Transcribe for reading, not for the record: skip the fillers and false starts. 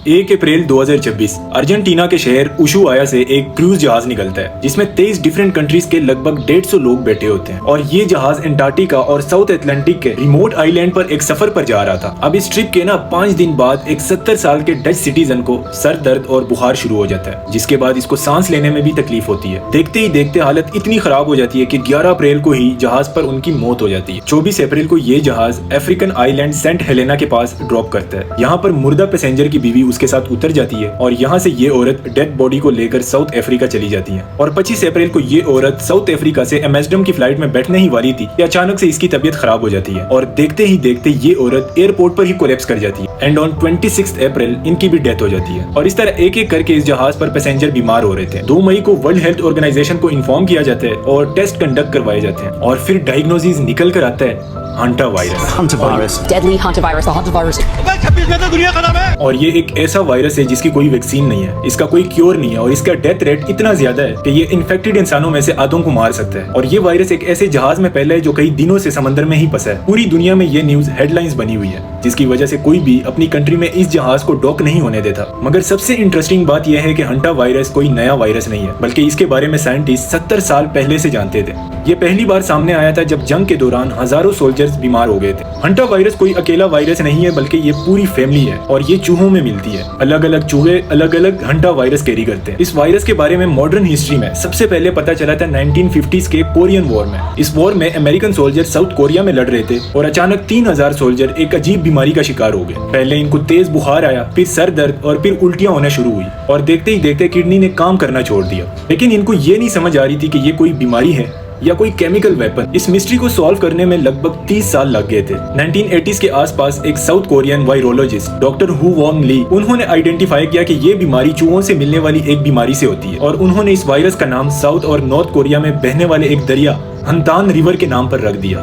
1 अप्रैल 2026 Argentina के शहर Ushuaia से एक क्रूज जहाज निकलता है जिसमें 23 डिफरेंट कंट्रीज के लगभग 150 लोग बैठे होते हैं और ये जहाज अंटार्कटिका और साउथ अटलांटिक के रिमोट आइलैंड पर एक सफर पर जा रहा था। अब इस ट्रिप के 5 दिन बाद एक 70 साल के डच सिटीजन को सर दर्द और बुखार शुरू हो जाता है, जिसके बाद इसको सांस लेने में भी तकलीफ होती है। देखते ही देखते हालत इतनी खराब हो जाती है कि 11 अप्रैल को ही जहाज पर उनकी मौत हो जाती है। 24 अप्रैल को ये जहाज अफ्रीकन आइलैंड सेंट हेलेना के पास ड्रॉप करता है। यहाँ पर मुर्दा पैसेंजर की बीवी उसके साथ उतर जाती है और यहाँ से ये औरत डेड बॉडी को लेकर साउथ अफ्रीका चली जाती है। और 25 अप्रैल को ये औरत साउथ अफ्रीका से एम्स्टर्डम की फ्लाइट में बैठने ही वाली थी कि अचानक से इसकी तबीयत खराब हो जाती है और देखते ही देखते ये औरत एयरपोर्ट पर ही कोलैप्स कर जाती है एंड ऑन 26 अप्रैल इनकी भी डेथ हो जाती है। और इस तरह एक एक करके इस जहाज पर पैसेंजर बीमार हो रहे थे। 2 मई को वर्ल्ड हेल्थ ऑर्गेनाइजेशन को इन्फॉर्म किया जाता है और टेस्ट कंडक्ट करवाए जाते हैं और फिर डायग्नोसिस निकल कर आता है hanta virus, deadly hantavirus, the hantavirus. और ये एक ऐसा वायरस है जिसकी कोई वैक्सीन नहीं है, इसका कोई क्योर नहीं है और इसका डेथ रेट इतना ज्यादा है कि ये इन्फेक्टेड इंसानों में से आधों को मार सकता है। और ये वायरस एक ऐसे जहाज में फैला है जो कई दिनों से समंदर में ही फंसा है। पूरी दुनिया में ये न्यूज हेडलाइंस बनी हुई है, जिसकी वजह से कोई भी अपनी कंट्री में इस जहाज को डॉक नहीं होने देता। मगर सबसे इंटरेस्टिंग बात यह है कि हंटा वायरस कोई नया वायरस नहीं है, बल्कि इसके बारे में साइंटिस्ट 70 साल पहले से जानते थे। ये पहली बार सामने आया था जब जंग के दौरान हजारों सोल्जर्स बीमार हो गए थे। हंटा वायरस कोई अकेला वायरस नहीं है, बल्कि ये पूरी फैमिली है और ये चूहों में मिलती है। अलग अलग चूहे अलग अलग हंटा वायरस कैरी करते हैं। इस वायरस के बारे में मॉडर्न हिस्ट्री में सबसे पहले पता चला था 1950s के कोरियन वॉर में। इस वॉर में अमेरिकन सोल्जर साउथ कोरिया में लड़ रहे थे और अचानक 3000 सोल्जर एक अजीब बीमारी का शिकार हो गए। पहले इनको तेज बुखार आया, फिर सर दर्द और फिर उल्टियां होना शुरू हुई और देखते ही देखते किडनी ने काम करना छोड़ दिया। लेकिन इनको ये नहीं समझ आ रही थी कि ये कोई बीमारी है या कोई केमिकल वेपन। इस मिस्ट्री को सॉल्व करने में लगभग 30 साल लग गए थे। 1980s के आसपास एक South Korean virologist doctor Ho Wang Lee, उन्होंने आइडेंटिफाई किया कि ये बीमारी चूहों से मिलने वाली एक बीमारी से होती है और उन्होंने इस वायरस का नाम साउथ और नॉर्थ कोरिया में बहने वाले एक दरिया हंतान रिवर के नाम पर रख दिया।